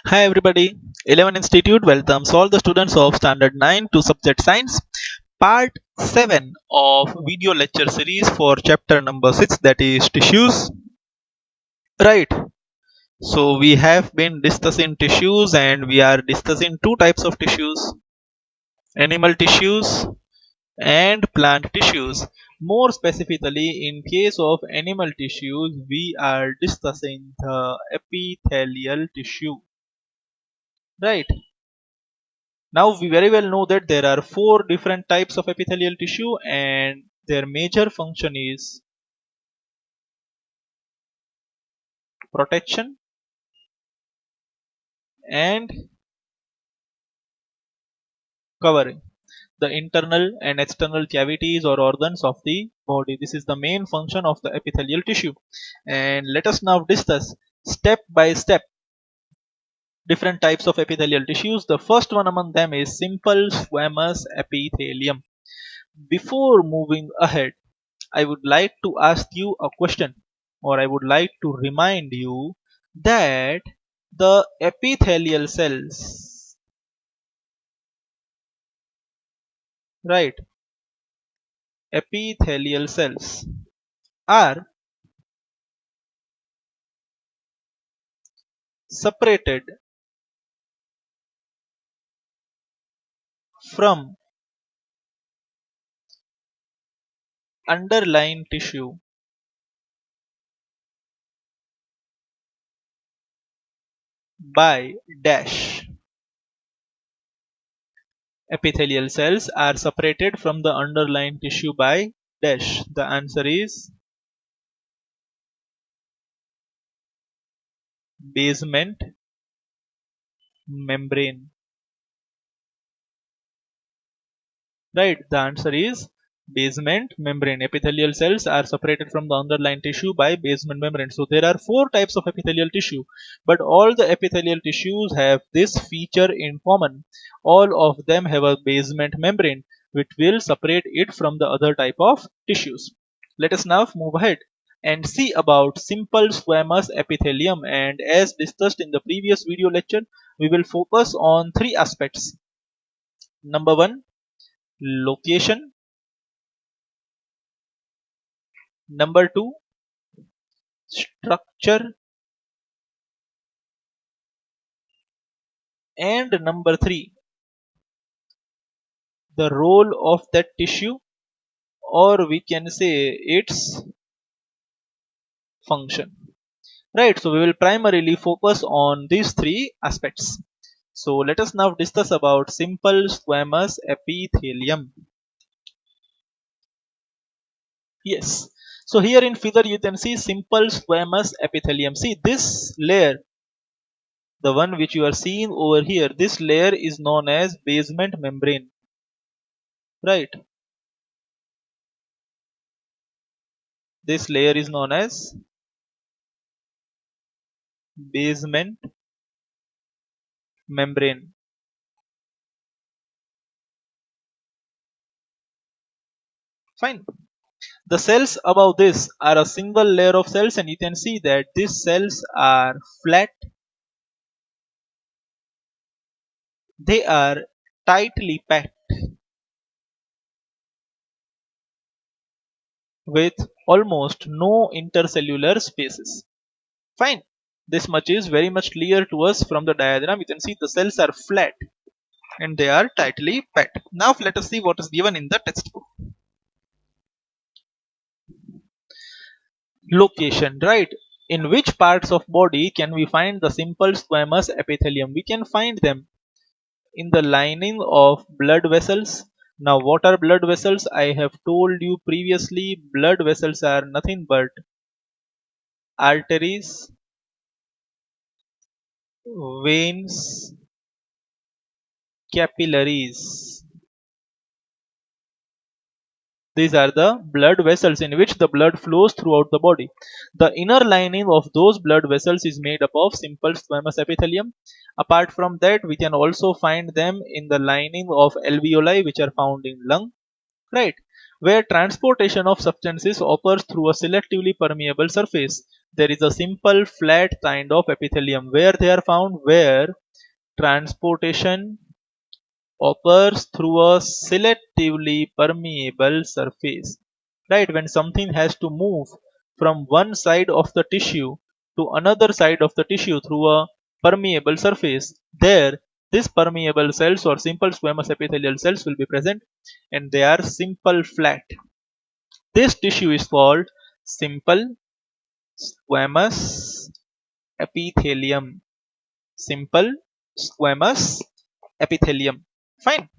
Hi everybody, 11 Institute welcomes all the students of Standard 9 to Subject Science, Part 7 of video lecture series for chapter number 6, that is tissues. Right, so we have been discussing tissues and we are discussing two types of tissues, animal tissues and plant tissues. More specifically, in case of animal tissues, we are discussing the epithelial tissue. Right. Now we very well know that there are four different types of epithelial tissue and their major function is protection and covering the internal and external cavities or organs of the body. This is the main function of the epithelial tissue. And let us now discuss step by step different types of epithelial tissues. The first one among them is simple squamous epithelium. Before moving ahead, I would like to ask you a question, or I would like to remind you that the epithelial cells, right, epithelial cells are separated from underlying tissue by dash. Epithelial cells are separated from the underlying tissue by dash. The answer is basement membrane. Right, the answer is basement membrane. Epithelial cells are separated from the underlying tissue by basement membrane. So there are four types of epithelial tissue, but all the epithelial tissues have this feature in common. All of them have a basement membrane which will separate it from the other type of tissues. Let us now move ahead and see about simple squamous epithelium, and as discussed in the previous video lecture, we will focus on three aspects. Number one, location. Number two, structure. And number three, the role of that tissue, or we can say its function. Right, so we will primarily focus on these three aspects. So let us now discuss about simple squamous epithelium. Yes, so here in figure you can see simple squamous epithelium. See this layer, the one which you are seeing over here, this layer is known as basement membrane. Right, this layer is known as basement membrane. Fine. The cells above this are a single layer of cells, and you can see that these cells are flat. They are tightly packed with almost no intercellular spaces. Fine. This much is very much clear to us from the diagram. You can see the cells are flat and they are tightly packed. Now let us see what is given in the textbook. Location, right? In which parts of body can we find the simple squamous epithelium? We can find them in the lining of blood vessels. Now what are blood vessels? I have told you previously, blood vessels are nothing but arteries, veins, capillaries. These are the blood vessels in which the blood flows throughout the body. The inner lining of those blood vessels is made up of simple squamous epithelium. Apart from that, we can also find them in the lining of alveoli, which are found in lung. Right. where transportation of substances occurs through a selectively permeable surface. There is a simple flat kind of epithelium where they are found, where transportation occurs through a selectively permeable surface. Right, when something has to move from one side of the tissue to another side of the tissue through a permeable surface, there these permeable cells or simple squamous epithelial cells will be present, and they are simple flat. This tissue is called simple squamous epithelium. Simple squamous epithelium. Fine.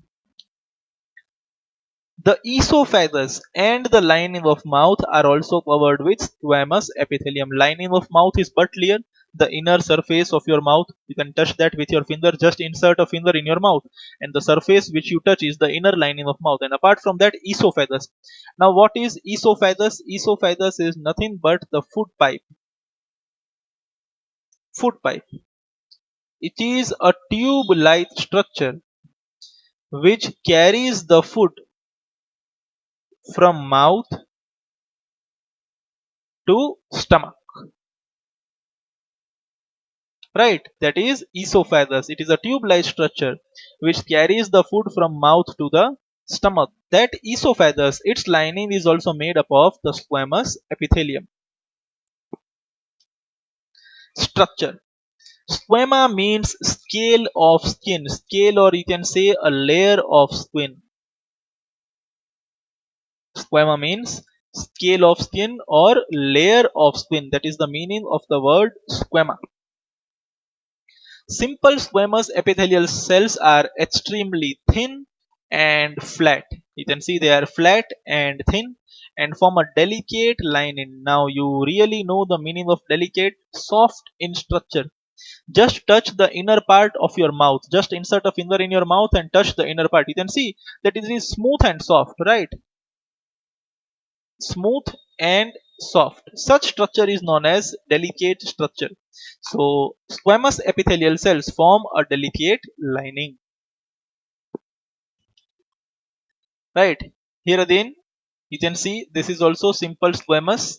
The esophagus and the lining of mouth are also covered with squamous epithelium. Lining of mouth is but clear, the inner surface of your mouth. You can touch that with your finger. Just insert a finger in your mouth, and the surface which you touch is the inner lining of mouth. And apart from that, esophagus. Now, what is esophagus? Esophagus is nothing but the food pipe. Food pipe. It is a tube-like structure which carries the food from mouth to stomach. Right, that is esophagus. It is a tube-like structure which carries the food from mouth to the stomach. That esophagus, its lining is also made up of the squamous epithelium. Structure. Squama means scale of skin. Scale, or you can say a layer of skin. Squama means scale of skin or layer of skin. That is the meaning of the word squama. Simple squamous epithelial cells are extremely thin and flat. You can see they are flat and thin and form a delicate lining. Now you really know the meaning of delicate. Soft in structure. Just touch the inner part of your mouth. Just insert a finger in your mouth and touch the inner part. You can see that it is smooth and soft, right? Smooth and soft. Such structure is known as delicate structure. So squamous epithelial cells form a delicate lining. Right. Here again you can see this is also simple squamous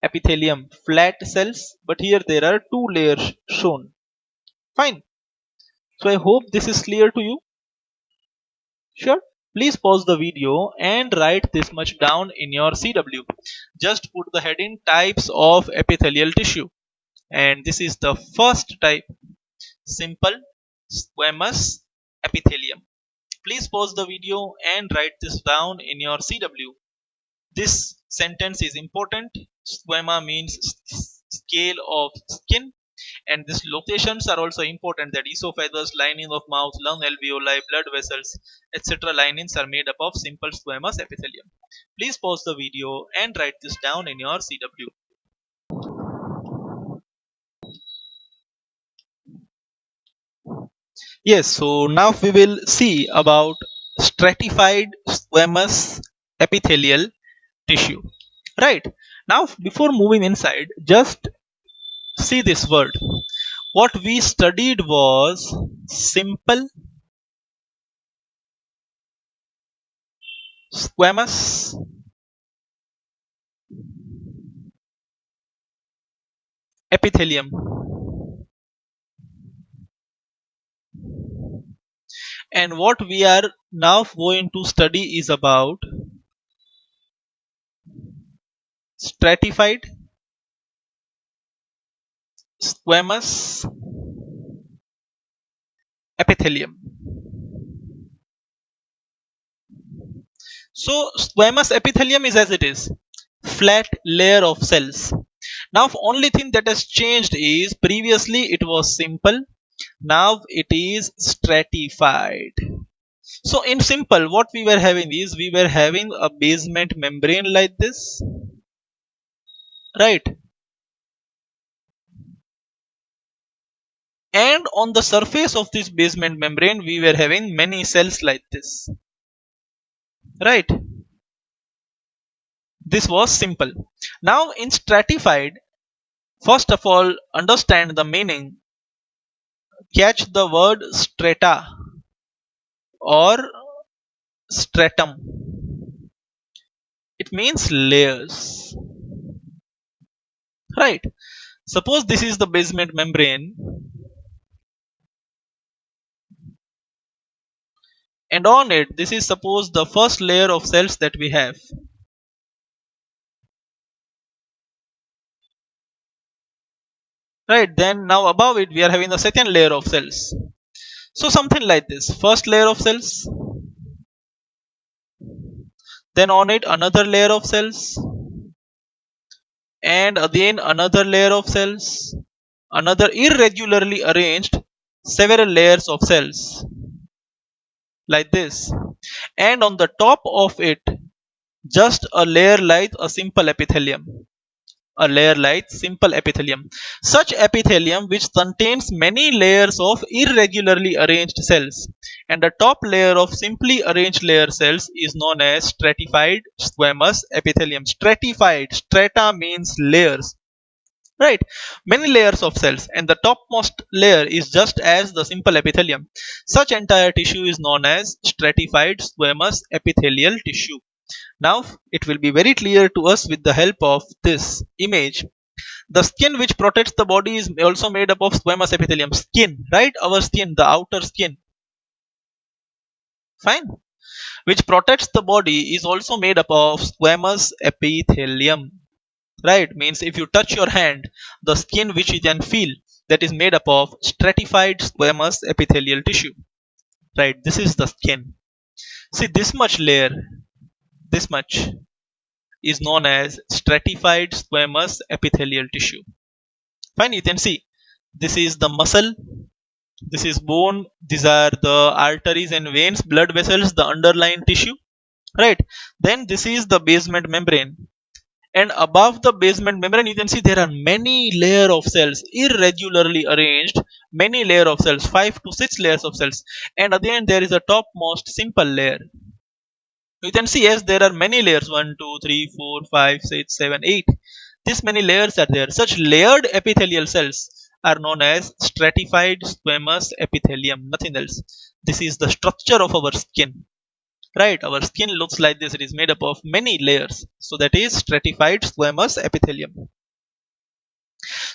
epithelium, flat cells, but here there are two layers shown. Fine. So I hope this is clear to you. Sure. Please pause the video and write this much down in your CW. Just put the heading types of epithelial tissue. And this is the first type, simple squamous epithelium. Please pause the video and write this down in your CW. This sentence is important. Squama means scale of skin, and these locations are also important, that esophagus, lining of mouth, lung alveoli, blood vessels, etc. linings are made up of simple squamous epithelium. Please pause the video and write this down in your CW. Yes, so now we will see about stratified squamous epithelial tissue. Right. Now before moving inside, just see this word. What we studied was simple squamous epithelium, and what we are now going to study is about stratified squamous epithelium. So squamous epithelium is as it is, flat layer of cells. Now only thing that has changed is previously it was simple, now it is stratified. So in simple, what we were having is we were having a basement membrane like this, right? And on the surface of this basement membrane we were having many cells like this, right? This was simple. Now in stratified, first of all understand the meaning. Catch the word strata or stratum. It means layers. Right. Suppose this is the basement membrane, and on it, this is suppose the first layer of cells that we have. Right. Then now above it, we are having the second layer of cells. So something like this. First layer of cells, then on it another layer of cells, and again another layer of cells, another irregularly arranged several layers of cells like this, and on the top of it just a layer like a simple epithelium, a layer like simple epithelium. Such epithelium which contains many layers of irregularly arranged cells, and the top layer of simply arranged layer cells is known as stratified squamous epithelium. Stratified, strata means layers, right? Many layers of cells, and the topmost layer is just as the simple epithelium. Such entire tissue is known as stratified squamous epithelial tissue. Now it will be very clear to us with the help of this image. The skin which protects the body is also made up of squamous epithelium. Skin, right? Our skin, the outer skin, fine, which protects the body is also made up of squamous epithelium. Right, means if you touch your hand, the skin which you can feel, that is made up of stratified squamous epithelial tissue. Right, this is the skin. See, this much layer, this much is known as stratified squamous epithelial tissue. Fine, you can see this is the muscle, this is bone, these are the arteries and veins, blood vessels, the underlying tissue, right? Then this is the basement membrane, and above the basement membrane you can see there are many layer of cells, irregularly arranged, many layer of cells, 5 to 6 layers of cells, and at the end there is a topmost simple layer. You can see, yes, there are many layers, 1 2 3 4 5 6 7 8. This many layers are there. Such layered epithelial cells are known as stratified squamous epithelium, nothing else. This is the structure of our skin, right? Our skin looks like this, it is made up of many layers, so that is stratified squamous epithelium.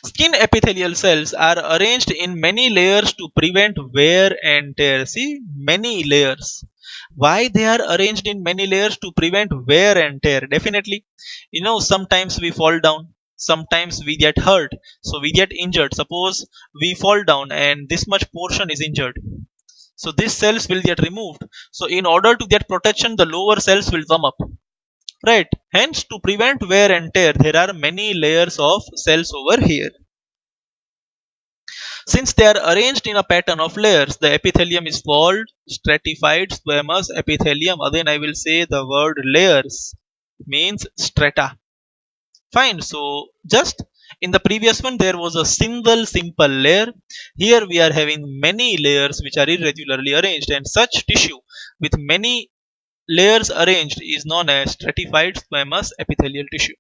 Skin epithelial cells are arranged in many layers to prevent wear and tear. See, many layers. Why they are arranged in many layers? To prevent wear and tear. Definitely, sometimes we fall down, sometimes we get hurt, so we get injured. Suppose we fall down and this much portion is injured, so these cells will get removed. So in order to get protection, the lower cells will come up, right? Hence, to prevent wear and tear, there are many layers of cells over here. Since they are arranged in a pattern of layers, the epithelium is called stratified squamous epithelium. Again, I will say the word layers means strata. Fine. So just in the previous one there was a single simple layer. Here we are having many layers which are irregularly arranged, and such tissue with many layers arranged is known as stratified squamous epithelial tissue.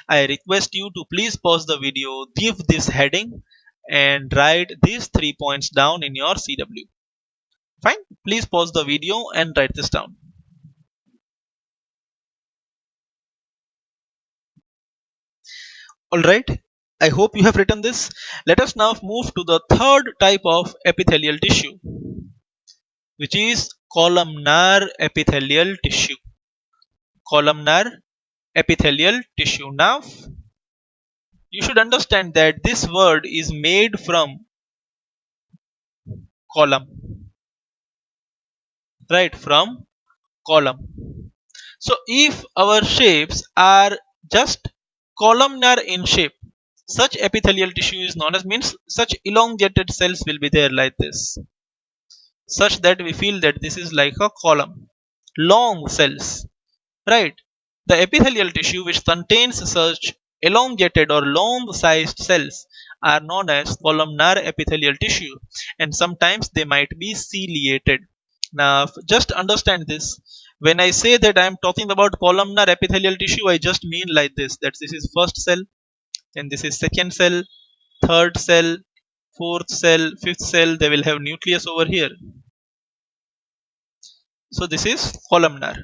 I request you to please pause the video, give this heading, and write these 3 points down in your CW. Fine. Please pause the video and write this down. Alright, I hope you have written this. Let us now move to the third type of epithelial tissue, which is columnar epithelial tissue. Columnar epithelial tissue. Now, you should understand that this word is made from column, right? From column. So, if our shapes are just columnar in shape, such epithelial tissue is known as, means such elongated cells will be there like this, such that we feel that this is like a column, long cells, right? The epithelial tissue which contains such elongated or long sized cells are known as columnar epithelial tissue, and sometimes they might be ciliated. Now just understand this. When I say that I am talking about columnar epithelial tissue, I just mean like this, that this is first cell, then this is second cell, third cell, fourth cell, fifth cell, they will have nucleus over here. So this is columnar.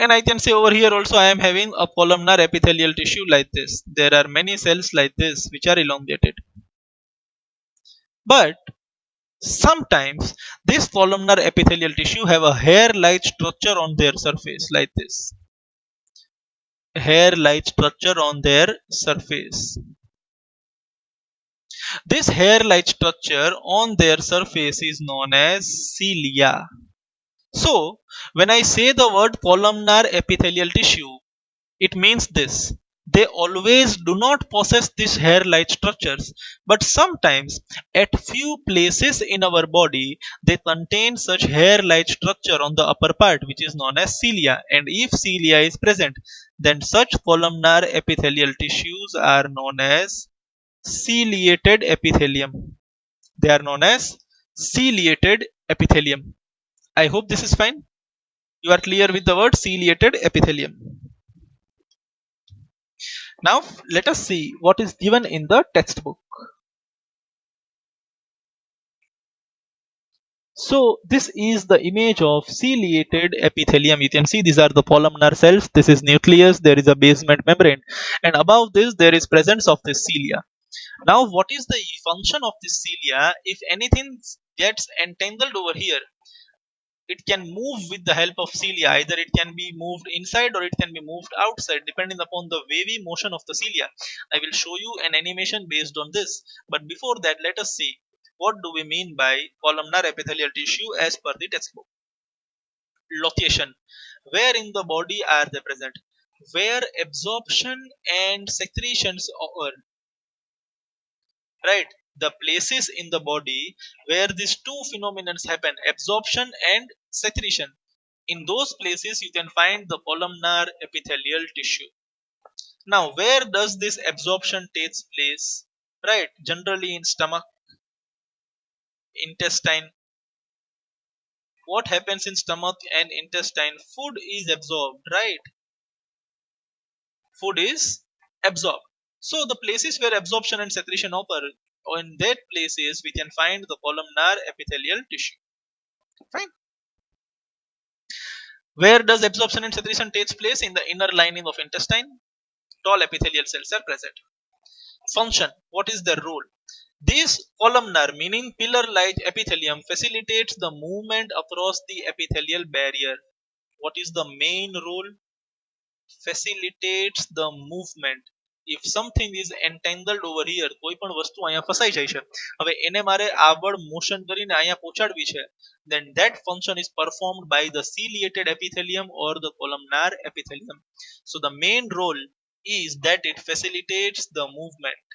And I can say over here also I am having a columnar epithelial tissue like this. There are many cells like this which are elongated. But sometimes this columnar epithelial tissue have a hair-like structure on their surface like this. Hair-like structure on their surface. This hair-like structure on their surface is known as cilia. So, when I say the word columnar epithelial tissue, it means this. They always do not possess these hair-like structures, but sometimes at few places in our body they contain such hair-like structure on the upper part which is known as cilia, and if cilia is present, then such columnar epithelial tissues are known as ciliated epithelium. They are known as ciliated epithelium. I hope this is fine. You are clear with the word ciliated epithelium. Now let us see what is given in the textbook. So this is the image of ciliated epithelium. You can see these are the columnar cells. This is nucleus. There is a basement membrane, and above this there is presence of this cilia. Now what is the function of this cilia? If anything gets entangled over here, it can move with the help of cilia. Either it can be moved inside or it can be moved outside depending upon the wavy motion of the cilia. I will show you an animation based on this, but before that let us see what do we mean by columnar epithelial tissue as per the textbook. Location: where in the body are they present, where absorption and secretions occur, right? The places in the body where these two phenomena happen, absorption and secretion, in those places you can find the columnar epithelial tissue. Now where does this absorption takes place? Right, generally in stomach, intestine. What happens in stomach and intestine? Food is absorbed, right? Food is absorbed. So the places where absorption and secretion occur, in that places we can find the columnar epithelial tissue. Fine. Where does absorption and secretion takes place? In the inner lining of intestine. Tall epithelial cells are present. Function: what is their role? This columnar, meaning pillar-like epithelium, facilitates the movement across the epithelial barrier. What is the main role? Facilitates the movement. If something is entangled over here, કોઈ પણ વસ્તુ અહીંયા ફસાઈ જાય છે, હવે એને મારે આગળ મોશન કરીને અહીંયા પહોંચાડવી છે, then that function is performed by the ciliated epithelium or the columnar epithelium. So the main role is that it facilitates the movement.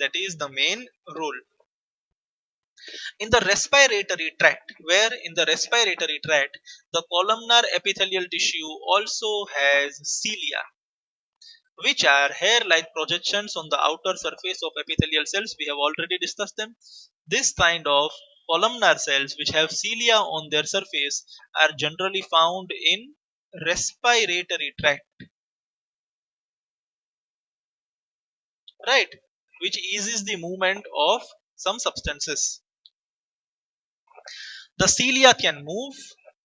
That is the main role. In the respiratory tract, where in the respiratory tract the columnar epithelial tissue also has cilia, which are hair-like projections on the outer surface of epithelial cells. We have already discussed them. This kind of columnar cells which have cilia on their surface are generally found in respiratory tract, right, which eases the movement of some substances. The cilia can move,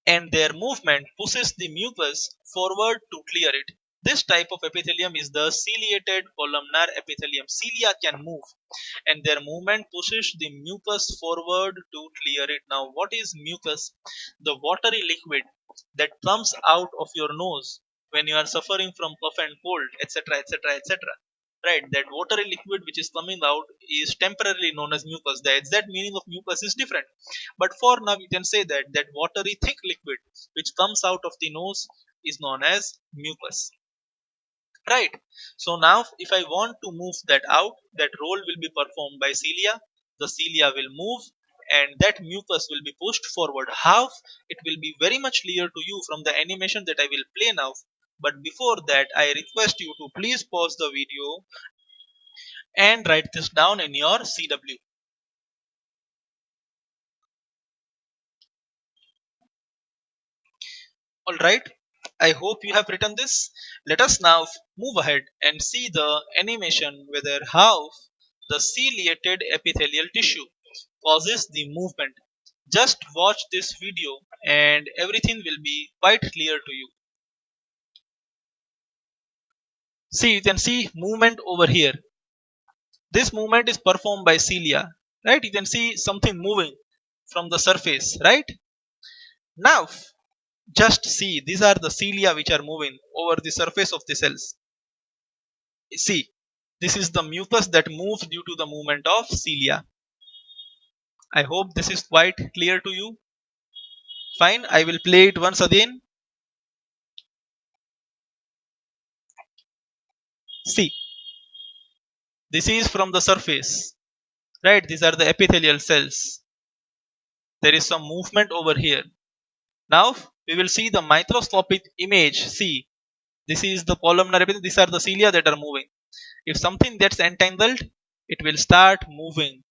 and their movement pushes the mucus forward to clear it. This type of epithelium is the ciliated columnar epithelium. Cilia can move, and their movement pushes the mucus forward to clear it. Now, what is mucus? The watery liquid that comes out of your nose when you are suffering from cough and cold, etc., etc., etc. Right, that watery liquid which is coming out is temporarily known as mucus. The exact meaning of mucus is different, but for now you can say that that watery thick liquid which comes out of the nose is known as mucus. Right. So now if I want to move that out, that role will be performed by cilia. The cilia will move and that mucus will be pushed forward. How? It will be very much clear to you from the animation that I will play now. But before that, I request you to please pause the video and write this down in your CW. Alright, I hope you have written this. Let us now move ahead and see the animation whether how the ciliated epithelial tissue causes the movement. Just watch this video and everything will be quite clear to you. See, you can see movement over here. This movement is performed by cilia, right? You can see something moving from the surface, right? Now, just see, these are the cilia which are moving over the surface of the cells. See, this is the mucus that moves due to the movement of cilia. I hope this is quite clear to you. Fine, I will play it once again. See, this is from the surface, right? These are the epithelial cells. There is some movement over here. Now we will see the microscopic image. See, this is the columnar epithelium. These are the cilia that are moving. If something gets entangled, it will start moving.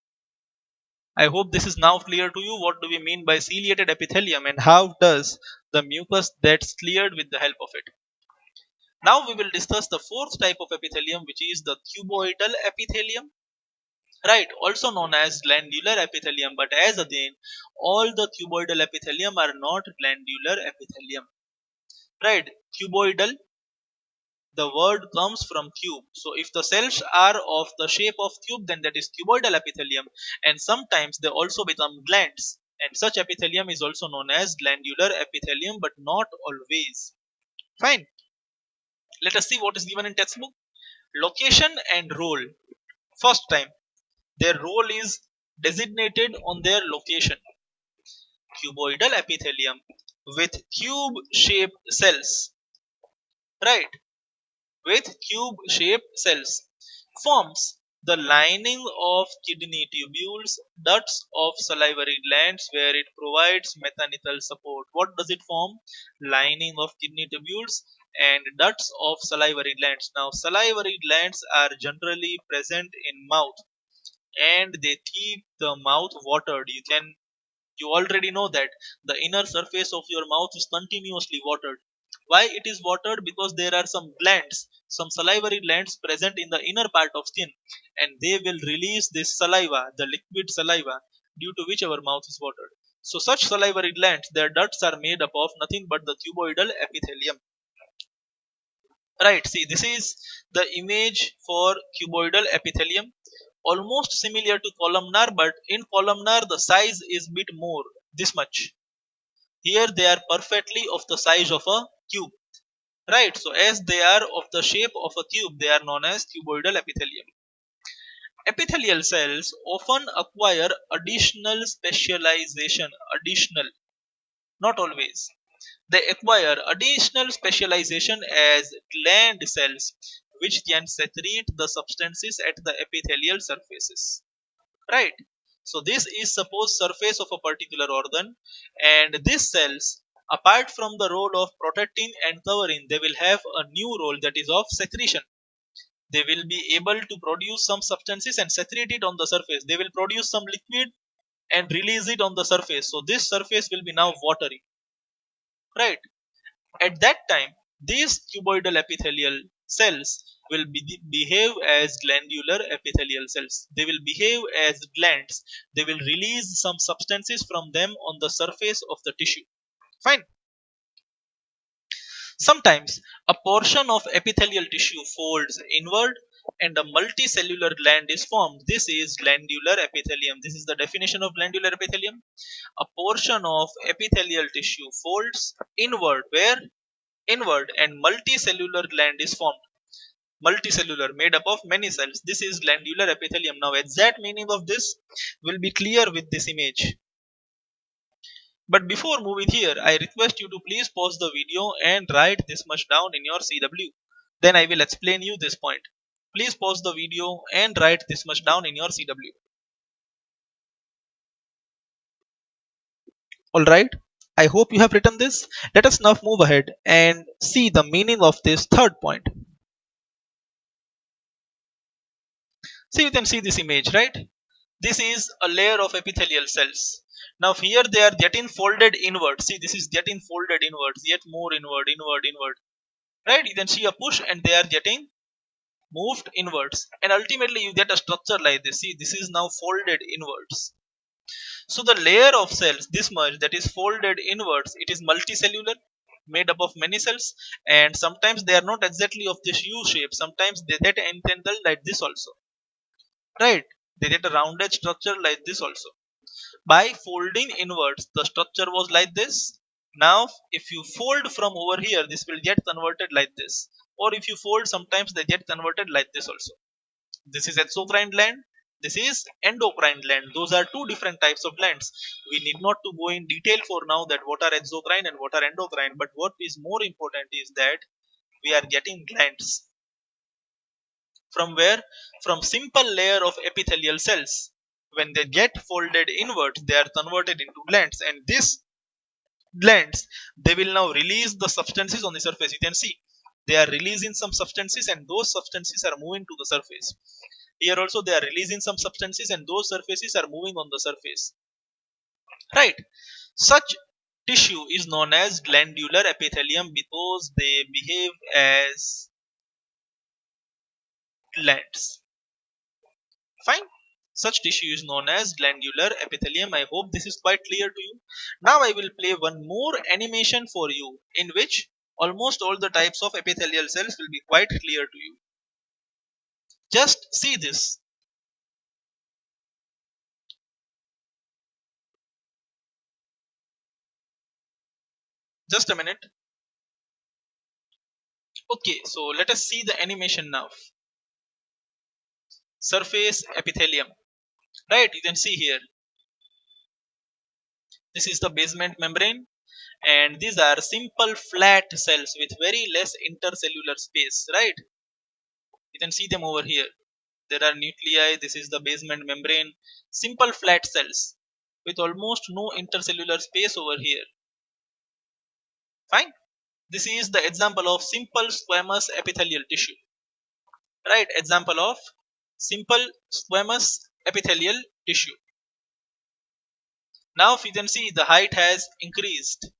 I hope this is now clear to you. What do we mean by ciliated epithelium and how does the mucus gets cleared with the help of it? Now we will discuss the fourth type of epithelium, which is the cuboidal epithelium, right? Also known as glandular epithelium. But as again, all the cuboidal epithelium are not glandular epithelium, right? Cuboidal, the word comes from cube. So if the cells are of the shape of cube, then that is cuboidal epithelium, and sometimes they also become glands, and such epithelium is also known as glandular epithelium, but not always. Fine, let us see what is given in textbook. Location and role. First time, their role is designated on their location. Cuboidal epithelium with cube shaped cells, right? With cube shaped cells forms the lining of kidney tubules, ducts of salivary glands where it provides mechanical support. What does it form? Lining of kidney tubules and ducts of salivary glands. Now salivary glands are generally present in mouth and they keep the mouth watered. You already know that the inner surface of your mouth is continuously watered. Why it is watered? Because there are some glands, some salivary glands present in the inner part of skin, and they will release this saliva, the liquid saliva, due to which our mouth is watered. So such salivary glands, their ducts are made up of nothing but the cuboidal epithelium. Right, see, this is the image for cuboidal epithelium, almost similar to columnar, but in columnar the size is bit more, this much. Here they are perfectly of the size of a cube, right? So as they are of the shape of a cube, they are known as cuboidal epithelium. Epithelial cells often acquire additional specialization, additional, not always. They acquire additional specialization as gland cells, which can secrete the substances at the epithelial surfaces, right? So this is suppose surface of a particular organ, and these cells, apart from the role of protecting and covering, they will have a new role, that is of secretion. They will be able to produce some substances and secrete it on the surface. They will produce some liquid and release it on the surface, so this surface will be now watery, right? At that time, these cuboidal epithelial cells will behave as glandular epithelial cells. They will behave as glands. They will release some substances from them on the surface of the tissue. Fine. Sometimes a portion of epithelial tissue folds inward and a multicellular gland is formed. This is glandular epithelium. This is the definition of glandular epithelium. A portion of epithelial tissue folds inward, where inward, and multicellular gland is formed. Multicellular, made up of many cells. This is glandular epithelium. Now exact meaning of this will be clear with this image. But before moving here, I request you to please pause the video and write this much down in your CW. Then I will explain you this point. Please pause the video and write this much down in your CW. Alright, I hope you have written this. Let us now move ahead and see the meaning of this third point. So you can see this image, right? This is a layer of epithelial cells. Now here they are getting folded inward. See, this is getting folded inwards, yet more inward, inward. Right? You can see a push and they are getting moved inwards. And ultimately you get a structure like this. See, this is now folded inwards. So the layer of cells, this much, that is folded inwards, it is multicellular, made up of many cells, and sometimes they are not exactly of this U shape. Sometimes they get entangled like this also, right? They get a rounded structure like this also. By folding inwards, the structure was like this. Now, if you fold from over here, this will get converted like this. Or if you fold, sometimes they get converted like this also. This is exocrine gland. This is endocrine gland. Those are two different types of glands. We need not to go in detail for now that what are exocrine and what are endocrine. But what is more important is that we are getting glands. From where? From simple layer of epithelial cells. When they get folded inward, they are converted into glands, and these glands, they will now release the substances on the surface. You can see they are releasing some substances, and those substances are moving to the surface. Here also they are releasing some substances, and those surfaces are moving on the surface, right? Such tissue is known as glandular epithelium because they behave as glands. Fine. Such tissue is known as glandular epithelium. I hope this is quite clear to you. Now I will play one more animation for you in which almost all the types of epithelial cells will be quite clear to you. Just see this. Just a minute. Okay, so let us see the animation now. Surface epithelium. Right, you can see here. This is the basement membrane, and these are simple flat cells with very less intercellular space, right? You can see them over here. There are nuclei. This is the basement membrane. Simple flat cells with almost no intercellular space over here. Fine. This is the example of simple squamous epithelial tissue. Right. Example of simple squamous epithelial tissue. Now if you can see the height has increased.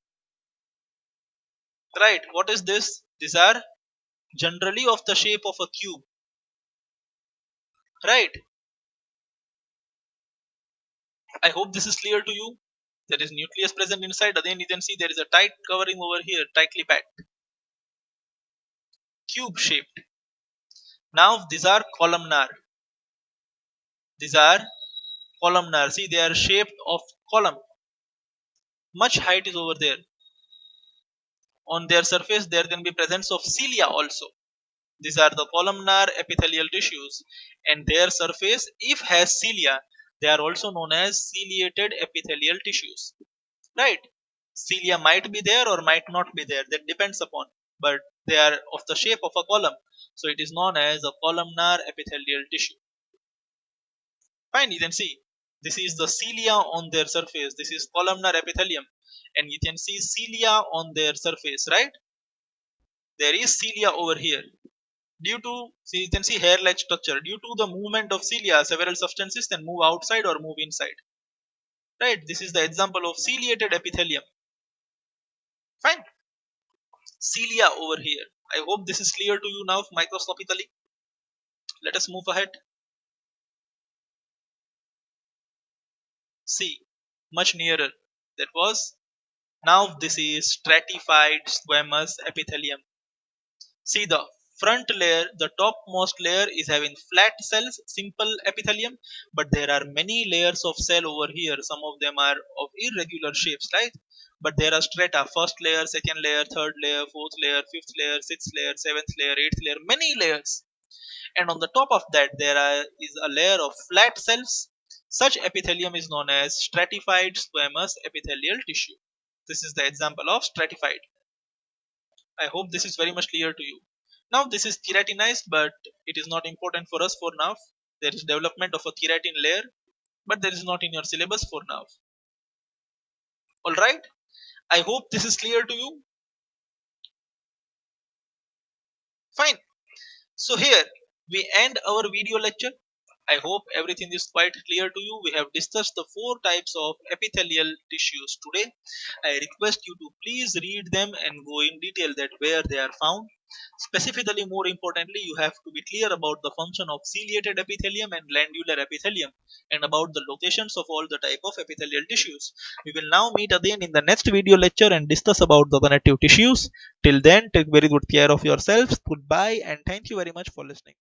Right. What is this? These are generally of the shape of a cube. Right. I hope this is clear to you. There is nucleus present inside. Again, you can see there is a tight covering over here, tightly packed, cube shaped. Now these are columnar. These are columnar. See, they are shaped of column. Much height is over there. On their surface, there can be presence of cilia also. These are the columnar epithelial tissues, and their surface, if has cilia, they are also known as ciliated epithelial tissues. Right? Cilia might be there or might not be there. That depends upon. But they are of the shape of a column, so it is known as a columnar epithelial tissue. Fine, you can see this is the cilia on their surface. This is columnar epithelium, and you can see cilia on their surface, right? There is cilia over here. Due to, see, you can see hair-like structure. Due to the movement of cilia, several substances can move outside or move inside. Right? This is the example of ciliated epithelium. Fine. Cilia over here. I hope this is clear to you now microscopically. Let us move ahead. See, much nearer. That was, now this is stratified squamous epithelium. See the front layer, the topmost layer is having flat cells, simple epithelium, but there are many layers of cell over here. Some of them are of irregular shapes, right? But there are strata, first layer, second layer, third layer, fourth layer, fifth layer, sixth layer, seventh layer, eighth layer, many layers. And on the top of that is a layer of flat cells. Such epithelium is known as stratified squamous epithelial tissue. This is the example of stratified. I hope this is very much clear to you. Now this is keratinized, but it is not important for us for now. There is development of a keratin layer, but there is not in your syllabus for now. Alright, I hope this is clear to you. Fine. So here we end our video lecture. I hope everything is quite clear to you. We have discussed the 4 types of epithelial tissues today. I request you to please read them and go in detail that where they are found. Specifically, more importantly, you have to be clear about the function of ciliated epithelium and glandular epithelium and about the locations of all the type of epithelial tissues. We will now meet again in the next video lecture and discuss about the connective tissues. Till then, take very good care of yourselves. Goodbye and thank you very much for listening.